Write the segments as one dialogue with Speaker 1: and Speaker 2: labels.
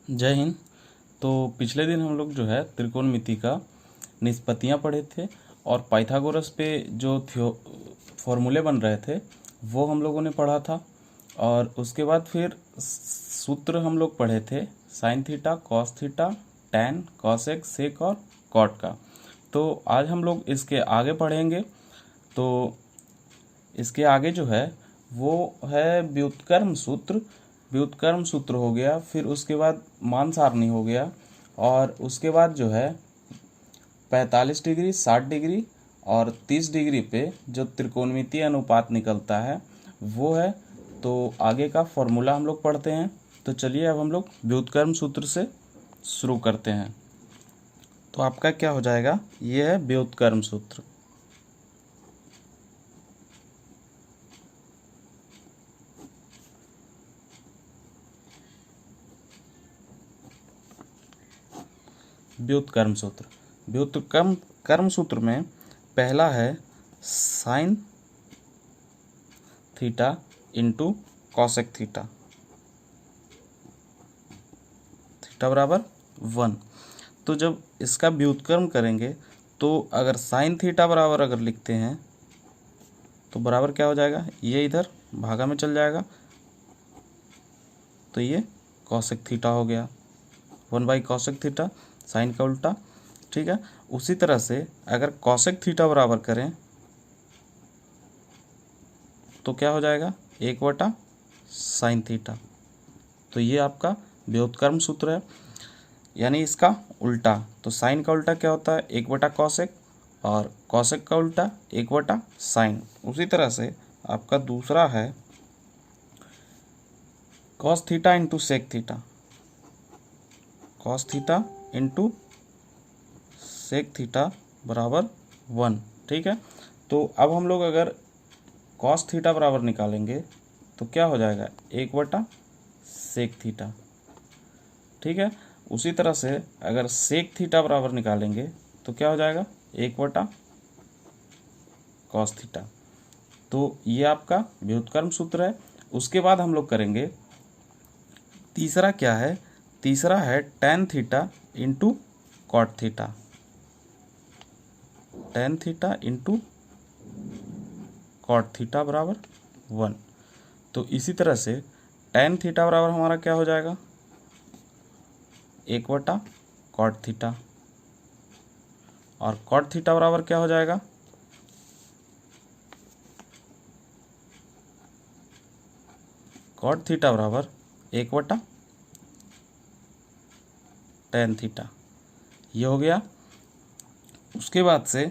Speaker 1: जय हिंद। तो पिछले दिन हम लोग जो है त्रिकोणमिति का निष्पत्तियाँ पढ़े थे और पाइथागोरस पे जो फॉर्मूले बन रहे थे वो हम लोगों ने पढ़ा था। और उसके बाद फिर सूत्र हम लोग पढ़े थे sine theta, cos theta, tan, cosec, sec और कॉट का। तो आज हम लोग इसके आगे पढ़ेंगे। तो इसके आगे जो है वो है व्युत्क्रम सूत्र। व्युत्क्रम सूत्र हो गया, फिर उसके बाद मान सारणी हो गया, और उसके बाद जो है 45 डिग्री, 60 डिग्री और 30 डिग्री पे जो त्रिकोणमितीय अनुपात निकलता है वो है। तो आगे का फॉर्मूला हम लोग पढ़ते हैं। तो चलिए अब हम लोग व्युत्क्रम सूत्र से शुरू करते हैं। तो आपका क्या हो जाएगा, ये है व्युत्क्रम सूत्र। व्युत्क्रम सूत्र, व्युत्क्रम सूत्र में पहला है sine theta into cosec theta, theta बराबर 1। तो जब इसका व्युत्क्रम करेंगे तो अगर साइन थीटा बराबर अगर लिखते हैं तो बराबर क्या हो जाएगा, ये इधर भागा में चल जाएगा तो ये कॉसेक थीटा हो गया, 1 बाई कॉसेक थीटा, साइन का उल्टा। ठीक है, उसी तरह से अगर कॉसेक थीटा बराबर करें तो क्या हो जाएगा, 1 साइन थीटा। तो ये आपका व्युत्क्रम सूत्र है, यानी इसका उल्टा। तो साइन का उल्टा क्या होता है, 1/कॉसेक, और कॉसेक का उल्टा 1/साइन। उसी तरह से आपका दूसरा है cos theta into sec theta, cos theta into sec theta बराबर 1। ठीक है, तो अब हम लोग अगर कॉस थीटा बराबर निकालेंगे तो क्या हो जाएगा, 1/सेक थीटा। ठीक है, उसी तरह से अगर सेक थीटा बराबर निकालेंगे तो क्या हो जाएगा, 1/कॉस थीटा। तो ये आपका व्युत्क्रम सूत्र है। उसके बाद हम लोग करेंगे तीसरा, क्या है, तीसरा है tan theta into cot theta, tan theta into cot theta बराबर 1। तो इसी तरह से टैन थीटा बराबर हमारा क्या हो जाएगा, 1/कॉट थीटा, और कॉट थीटा बराबर क्या हो जाएगा, कॉट थीटा बराबर 1/टैन थीटा। ये हो गया। उसके बाद से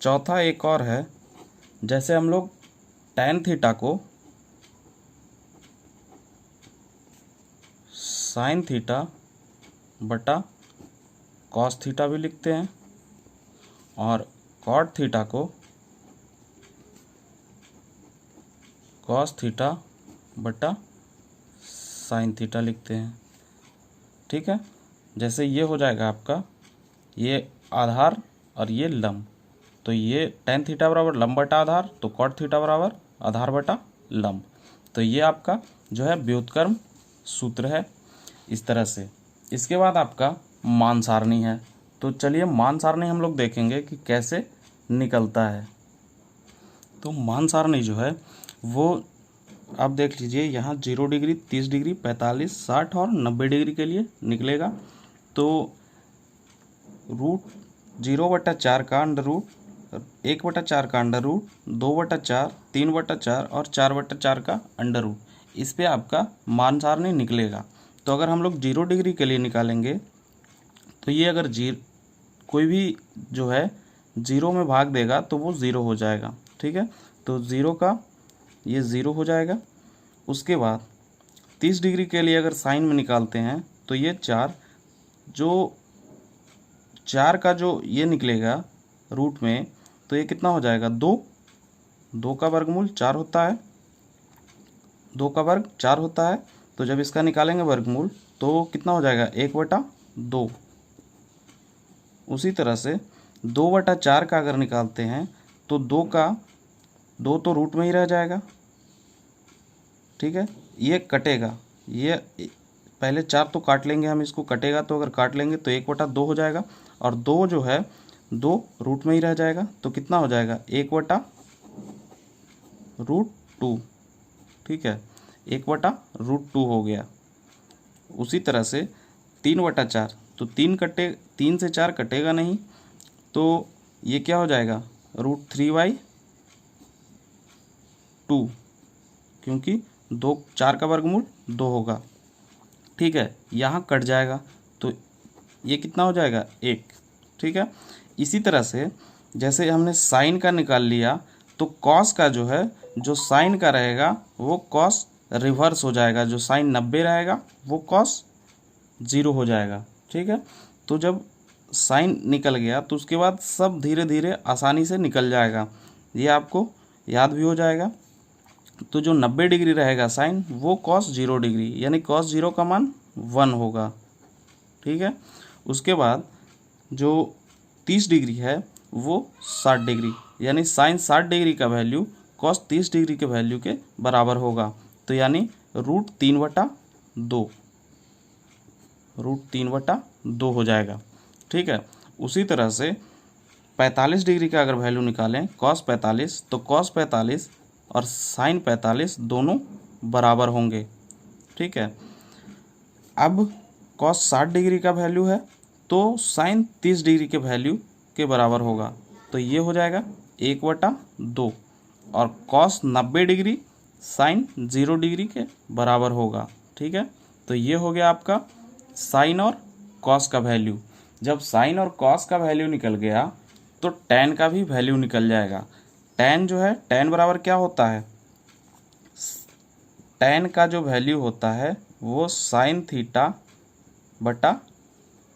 Speaker 1: चौथा एक और है, जैसे हम लोग टैन थीटा को साइन थीटा बटा कॉस थीटा भी लिखते हैं, और कॉट थीटा को कॉस थीटा बटा साइन थीटा लिखते हैं। ठीक है, जैसे ये हो जाएगा आपका, ये आधार और ये लंब। तो ये टैन थीटा बराबर लंब बटा आधार, तो कॉट थीटा बराबर आधार बटा लंब। तो ये आपका जो है व्युत्क्रम सूत्र है इस तरह से। इसके बाद आपका मान सारणी है। तो चलिए मान सारणी हम लोग देखेंगे कि कैसे निकलता है। तो मान सारणी जो है वो आप देख लीजिए, यहाँ 0 डिग्री, 30 डिग्री, 45, 60 और 90 डिग्री के लिए निकलेगा। तो रूट 0/4 का अंडर रूट, 1/4 का अंडर रूट, 2/4, 3/4 और 4/4 का अंडर रूट, इस पे आपका मान सारणी निकलेगा। तो अगर हम लोग 0 डिग्री के लिए निकालेंगे तो ये अगर कोई भी जो है 0 में भाग देगा तो वो 0 हो जाएगा। ठीक है, तो 0 का ये 0 हो जाएगा। उसके बाद 30 डिग्री के लिए अगर साइन में निकालते हैं तो ये 4, जो 4 का जो ये निकलेगा रूट में, तो ये कितना हो जाएगा, 2 का वर्गमूल 4 होता है, 2 का वर्ग 4 होता है। तो जब इसका निकालेंगे वर्गमूल तो कितना हो जाएगा, 1/2। उसी तरह से 2/4 का अगर निकालते हैं तो 2 तो रूट में ही रह जाएगा। ठीक है, ये कटेगा, ये पहले 4 तो काट लेंगे हम, इसको कटेगा तो अगर काट लेंगे तो 1/2 हो जाएगा, और 2 जो है 2 रूट में ही रह जाएगा, तो कितना हो जाएगा 1/√2। ठीक है, 1/√2 हो गया। उसी तरह से 3/4, तो 3 से 4 कटेगा नहीं, तो ये क्या हो जाएगा √3/2, क्योंकि 4 का वर्गमूल 2 होगा। ठीक है, यहाँ कट जाएगा तो ये कितना हो जाएगा 1। ठीक है, इसी तरह से जैसे हमने साइन का निकाल लिया, तो कॉस का जो है, जो साइन का रहेगा वो कॉस रिवर्स हो जाएगा, जो साइन 90 रहेगा वो कॉस 0 हो जाएगा। ठीक है, तो जब साइन निकल गया तो उसके बाद सब धीरे धीरे आसानी से निकल जाएगा, ये आपको याद भी हो जाएगा। तो जो 90 डिग्री रहेगा साइन, वो कॉस 0 डिग्री, यानी कॉस 0 का मान 1 होगा। ठीक है, उसके बाद जो 30 डिग्री है वो 60 डिग्री, यानी साइन 60 डिग्री का वैल्यू कॉस 30 डिग्री के वैल्यू के बराबर होगा, तो यानी √3/2, √3/2 हो जाएगा। ठीक है, उसी तरह से 45 डिग्री का अगर वैल्यू निकालें कॉस 45, तो कॉस 45 और साइन 45 दोनों बराबर होंगे। ठीक है, अब कॉस 60 डिग्री का वैल्यू है तो साइन 30 डिग्री के वैल्यू के बराबर होगा, तो ये हो जाएगा 1/2, और कॉस 90 डिग्री साइन 0 डिग्री के बराबर होगा। ठीक है, तो ये हो गया आपका साइन और कॉस का वैल्यू। जब साइन और कॉस का वैल्यू निकल गया तो टैन का भी वैल्यू निकल जाएगा। टैन जो है, टैन बराबर क्या होता है, टैन का जो वैल्यू होता है वो साइन थीटा बटा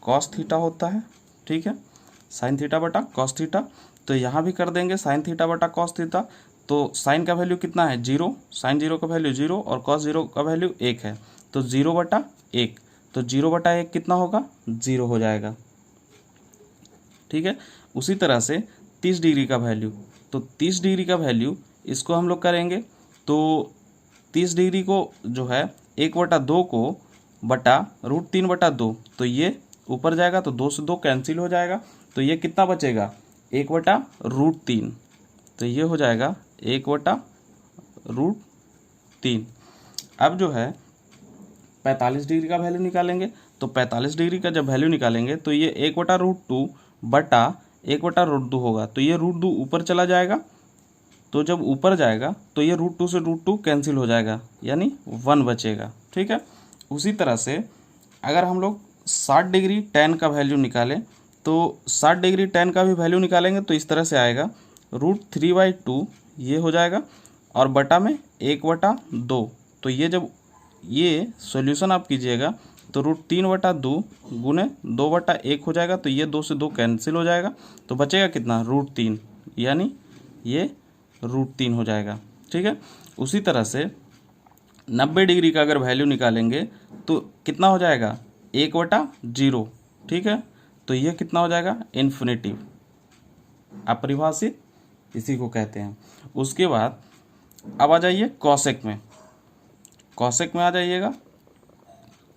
Speaker 1: कॉस थीटा होता है। ठीक है, साइन थीटा बटा कॉस थीटा, तो यहाँ भी कर देंगे साइन थीटा बटा कॉस थीटा। तो साइन का वैल्यू कितना है 0, साइन 0 का वैल्यू 0 और कॉस 0 का वैल्यू 1 है, तो 0/1, तो 0/1 कितना होगा 0 हो जाएगा। ठीक है, उसी तरह से 30 डिग्री का वैल्यू, तो 30 डिग्री का वैल्यू इसको हम लोग करेंगे, तो 30 डिग्री को जो है 1/2 को बटा √3/2, तो ये ऊपर जाएगा तो 2 से 2 कैंसिल हो जाएगा, तो ये कितना बचेगा 1/√3, तो ये हो जाएगा 1/√3। अब जो है 45 डिग्री का वैल्यू निकालेंगे, तो 45 डिग्री का जब वैल्यू निकालेंगे तो ये 1/√2 बटा 1/√2 होगा, तो ये √2 ऊपर चला जाएगा, तो जब ऊपर जाएगा तो ये √2 से √2 कैंसिल हो जाएगा, यानी 1 बचेगा। ठीक है, उसी तरह से अगर हम लोग 60 डिग्री टैन का वैल्यू निकालें, तो 60 डिग्री टैन का भी वैल्यू निकालेंगे तो इस तरह से आएगा √3/2 ये हो जाएगा, और बटा में 1/2, तो ये जब ये सॉल्यूशन आप कीजिएगा तो √3/2 गुने 2/1 हो जाएगा, तो ये 2 से 2 कैंसिल हो जाएगा, तो बचेगा कितना √3, यानी ये √3 हो जाएगा। ठीक है, उसी तरह से 90 डिग्री का अगर वैल्यू निकालेंगे तो कितना हो जाएगा 1/0। ठीक है, तो ये कितना हो जाएगा इन्फिनिटिव, अपरिभाषित इसी को कहते हैं। उसके बाद अब आ जाइए कॉसेक में, कॉसेक में आ जाइएगा,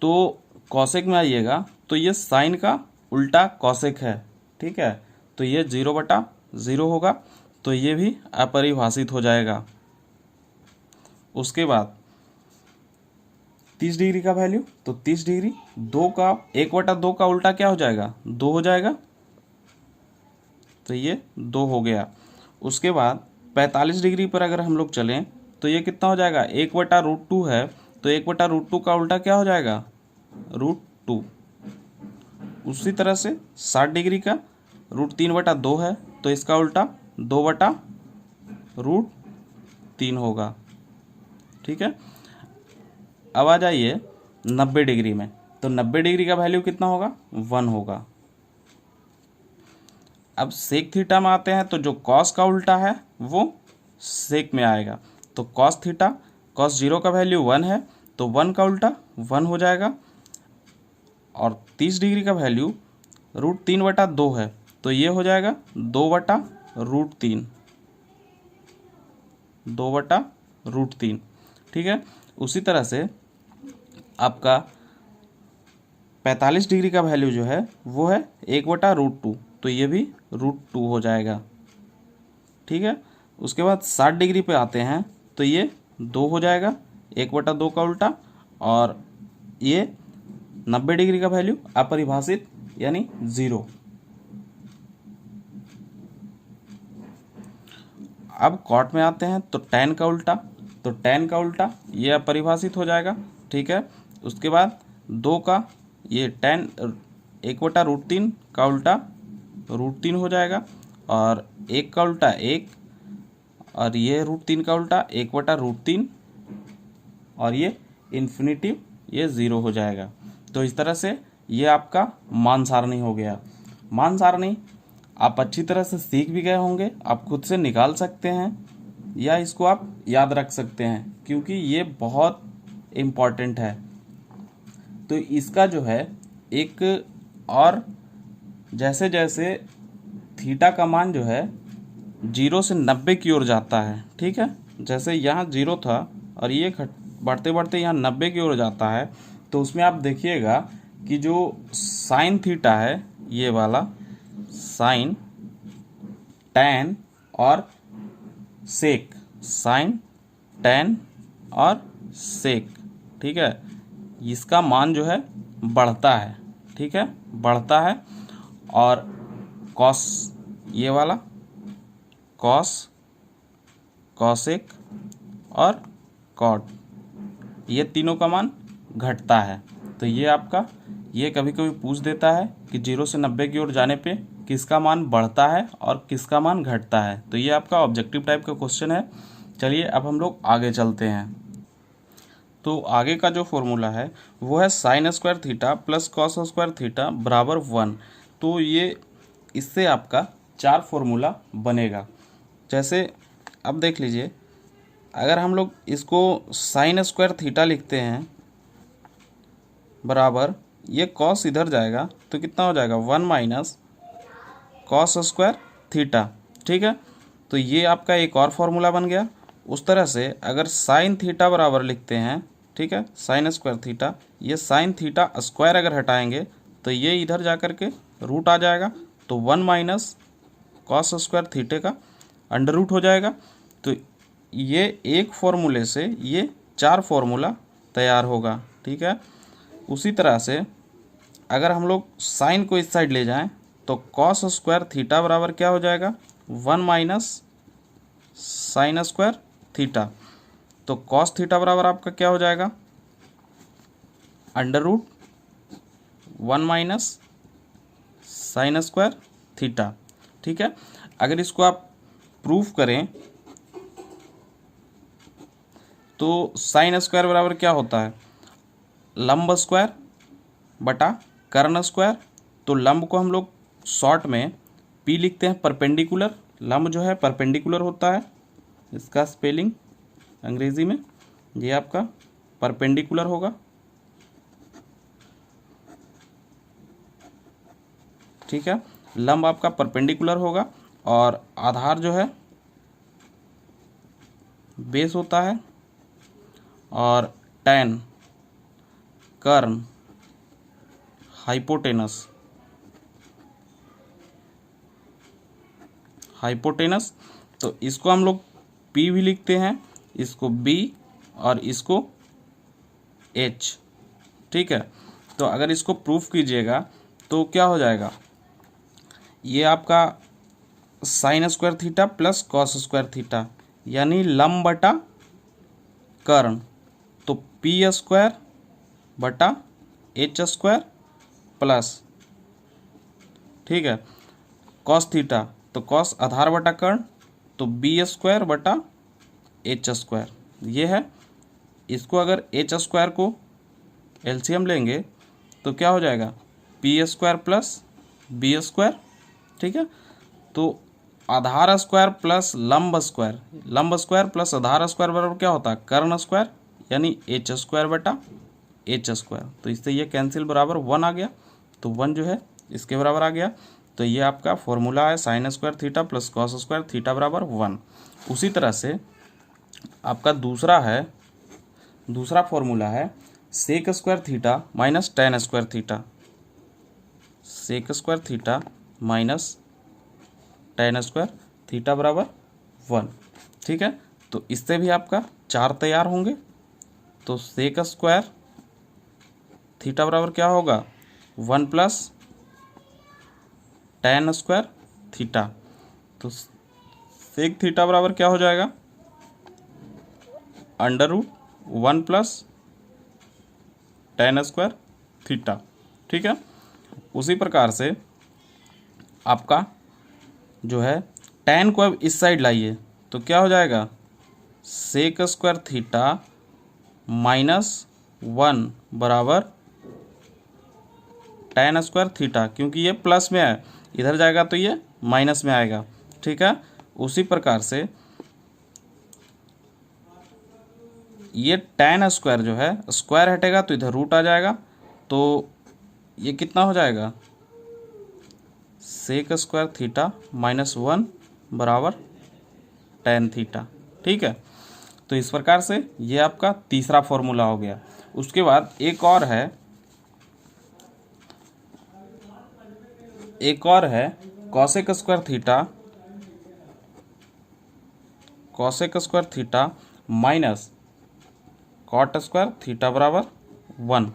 Speaker 1: तो कॉसेक में आइएगा तो ये साइन का उल्टा कॉसेक है। ठीक है, तो ये 0/0 होगा, तो ये भी अपरिभाषित हो जाएगा। उसके बाद 30 डिग्री का वैल्यू, तो 30 डिग्री 2 का 1/2 का उल्टा क्या हो जाएगा 2 हो जाएगा, तो ये 2 हो गया। उसके बाद 45 डिग्री पर अगर हम लोग चलें तो ये कितना हो जाएगा 1/√2 है, तो 1/√2 का उल्टा क्या हो जाएगा √2। उसी तरह से 60 डिग्री का √3/2 है, तो इसका उल्टा 2/√3 होगा। ठीक है, अब आ जाइए 90 डिग्री में, तो 90 डिग्री का वैल्यू कितना होगा 1 होगा। अब सेक थीटा में आते हैं, तो जो कॉस का उल्टा है वो सेक में आएगा, तो कॉस थीटा, कॉस 0 का वैल्यू 1 है, तो 1 का उल्टा 1 हो जाएगा, और 30 डिग्री का वैल्यू √3/2 है, तो ये हो जाएगा 2/√3, 2/√3। ठीक है, उसी तरह से आपका 45 डिग्री का वैल्यू जो है वो है 1/√2, तो ये भी √2 हो जाएगा। ठीक है, उसके बाद 60 डिग्री पे आते हैं तो ये 2 हो जाएगा, 1/2 का उल्टा। और ये 90 डिग्री का वैल्यू अपरिभाषित यानी 0। अब कॉट में आते हैं तो tan का उल्टा, तो tan का उल्टा ये अपरिभाषित हो जाएगा। ठीक है, उसके बाद 2 का ये tan 1/√3 का उल्टा √3 हो जाएगा, और 1 का उल्टा 1, और ये √3 का उल्टा 1/√3, और ये इन्फिनिटिव ये 0 हो जाएगा। तो इस तरह से ये आपका मान सारणी हो गया। मान सारणी आप अच्छी तरह से सीख भी गए होंगे, आप खुद से निकाल सकते हैं या इसको आप याद रख सकते हैं, क्योंकि ये बहुत इम्पॉर्टेंट है। तो इसका जो है एक और जैसे जैसे थीटा का मान जो है 0 से 90 की ओर जाता है, ठीक है, जैसे यहाँ 0 था और ये बढ़ते बढ़ते यहाँ 90 की ओर जाता है, तो उसमें आप देखिएगा कि जो साइन थीटा है ये वाला साइन, टैन और सेक, साइन टैन और सेक, ठीक है, इसका मान जो है बढ़ता है। ठीक है, बढ़ता है। और कॉस, ये वाला कॉस, कॉसेक और कॉट, ये तीनों का मान घटता है। तो ये आपका ये कभी कभी पूछ देता है कि 0 से 90 की ओर जाने पे किसका मान बढ़ता है और किसका मान घटता है। तो ये आपका ऑब्जेक्टिव टाइप का क्वेश्चन है। चलिए अब हम लोग आगे चलते हैं। तो आगे का जो फॉर्मूला है वो है sine square theta plus cos square theta बराबर 1। तो ये इससे आपका 4 फॉर्मूला बनेगा। जैसे अब देख लीजिए, अगर हम लोग इसको साइन स्क्वायर थीटा लिखते हैं बराबर, ये कॉस इधर जाएगा तो कितना हो जाएगा 1 माइनस कॉस स्क्वायर थीटा। ठीक है, तो ये आपका एक और फॉर्मूला बन गया। उस तरह से अगर साइन थीटा बराबर लिखते हैं, ठीक है, साइन स्क्वायर थीटा, ये साइन थीटा स्क्वायर अगर हटाएंगे तो ये इधर जा कर के रूट आ जाएगा, तो 1 माइनस कॉस स्क्वायर थीटे का अंडर रूट हो जाएगा। तो ये एक फॉर्मूले से ये 4 फॉर्मूला तैयार होगा। ठीक है, उसी तरह से अगर हम लोग साइन को इस साइड ले जाएं तो कॉस स्क्वायर थीटा बराबर क्या हो जाएगा 1 माइनस साइन स्क्वायर थीटा। तो कॉस थीटा बराबर आपका क्या हो जाएगा under root 1 minus sine square theta. ठीक है, अगर इसको आप प्रूफ करें तो साइन स्क्वायर बराबर क्या होता है लंब स्क्वायर बटा कर्ण स्क्वायर। तो लंब को हम लोग शॉर्ट में पी लिखते हैं परपेंडिकुलर, लंब जो है परपेंडिकुलर होता है, इसका स्पेलिंग अंग्रेजी में ये आपका परपेंडिकुलर होगा। ठीक है, लंब आपका परपेंडिकुलर होगा और आधार जो है बेस होता है, और टैन कर्ण हाइपोटेनस, हाइपोटेनस। तो इसको हम लोग P भी लिखते हैं, इसको B और इसको H। ठीक है, तो अगर इसको प्रूफ कीजिएगा तो क्या हो जाएगा, ये आपका sign square theta plus cos square theta यानी लंब बटा कर्ण, तो P स्क्वायर बटा H स्क्वायर प्लस, ठीक है, कॉस थीटा तो कॉस आधार बटा कर्ण, तो B स्क्वायर बटा H स्क्वायर ये है। इसको अगर H स्क्वायर को एलसीएम लेंगे तो क्या हो जाएगा P square plus B square. ठीक है, तो आधार स्क्वायर प्लस लंब स्क्वायर, लंब स्क्वायर प्लस आधार स्क्वायर बराबर क्या होता है कर्ण स्क्वायर यानी H स्क्वायर बटा H स्क्वायर। तो इससे ये कैंसिल बराबर 1 आ गया, तो 1 जो है इसके बराबर आ गया। तो ये आपका फॉर्मूला है sine square theta plus cos square theta बराबर 1। उसी तरह से आपका दूसरा फॉर्मूला है sec square theta minus tan square theta. Sec square theta minus tan square theta बराबर 1। ठीक है, तो इससे भी आपका 4 तैयार होंगे। तो सेक स्क्वायर थीटा बराबर क्या होगा, 1 प्लस टेन स्क्वायर थीटा। तो सेक थीटा बराबर क्या हो जाएगा, under root 1 plus tan square theta. ठीक है, उसी प्रकार से आपका जो है टेन को अब इस साइड लाइए तो क्या हो जाएगा, सेक स्क्वायर थीटा माइनस 1 बराबर टेन स्क्वायर थीटा, क्योंकि ये प्लस में है, इधर जाएगा तो ये माइनस में आएगा। ठीक है, उसी प्रकार से ये टेन स्क्वायर जो है, स्क्वायर हटेगा तो इधर रूट आ जाएगा, तो ये कितना हो जाएगा, सेक स्क्वायर थीटा माइनस 1 बराबर टेन थीटा। ठीक है, तो इस प्रकार से ये आपका तीसरा फॉर्मूला हो गया। उसके बाद एक और है cosec square theta minus cot square theta बराबर 1।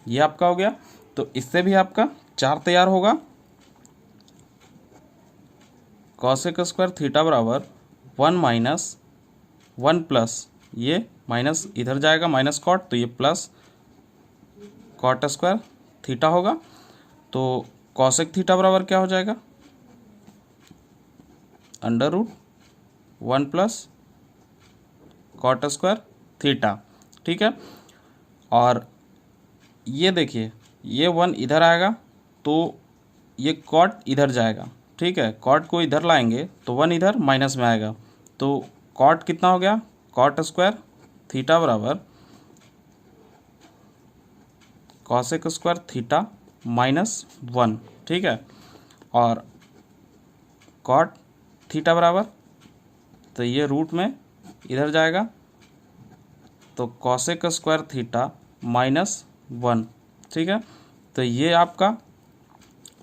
Speaker 1: ये आपका हो गया। तो इससे भी आपका 4 तैयार होगा। कॉसेक स्क्वायर थीटा बराबर 1 माइनस 1 प्लस, ये माइनस इधर जाएगा माइनस कॉट, तो ये प्लस कॉट स्क्वायर थीटा होगा। तो कॉसेक थीटा बराबर क्या हो जाएगा, under root 1 plus cot square theta. ठीक है, और ये देखिए ये 1 इधर आएगा तो ये कॉट इधर जाएगा। ठीक है, कॉट को इधर लाएंगे तो 1 इधर माइनस में आएगा, तो कॉट कितना हो गया, कॉट स्क्वायर थीटा बराबर कॉसेक स्क्वायर थीटा माइनस 1। ठीक है, और कॉट थीटा बराबर, तो ये रूट में इधर जाएगा तो कॉसेक स्क्वायर थीटा माइनस 1। ठीक है, तो ये आपका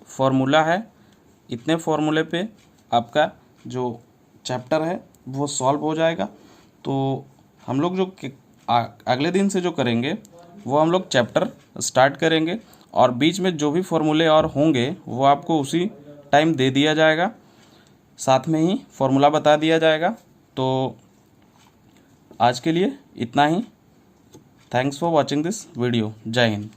Speaker 1: फॉर्मूला है। इतने फॉर्मूले पे आपका जो चैप्टर है वो सॉल्व हो जाएगा। तो हम लोग जो अगले दिन से जो करेंगे वो हम लोग चैप्टर स्टार्ट करेंगे, और बीच में जो भी फॉर्मूले और होंगे वो आपको उसी टाइम दे दिया जाएगा, साथ में ही फॉर्मूला बता दिया जाएगा। तो आज के लिए इतना ही। Thanks for watching this video. जय हिंद।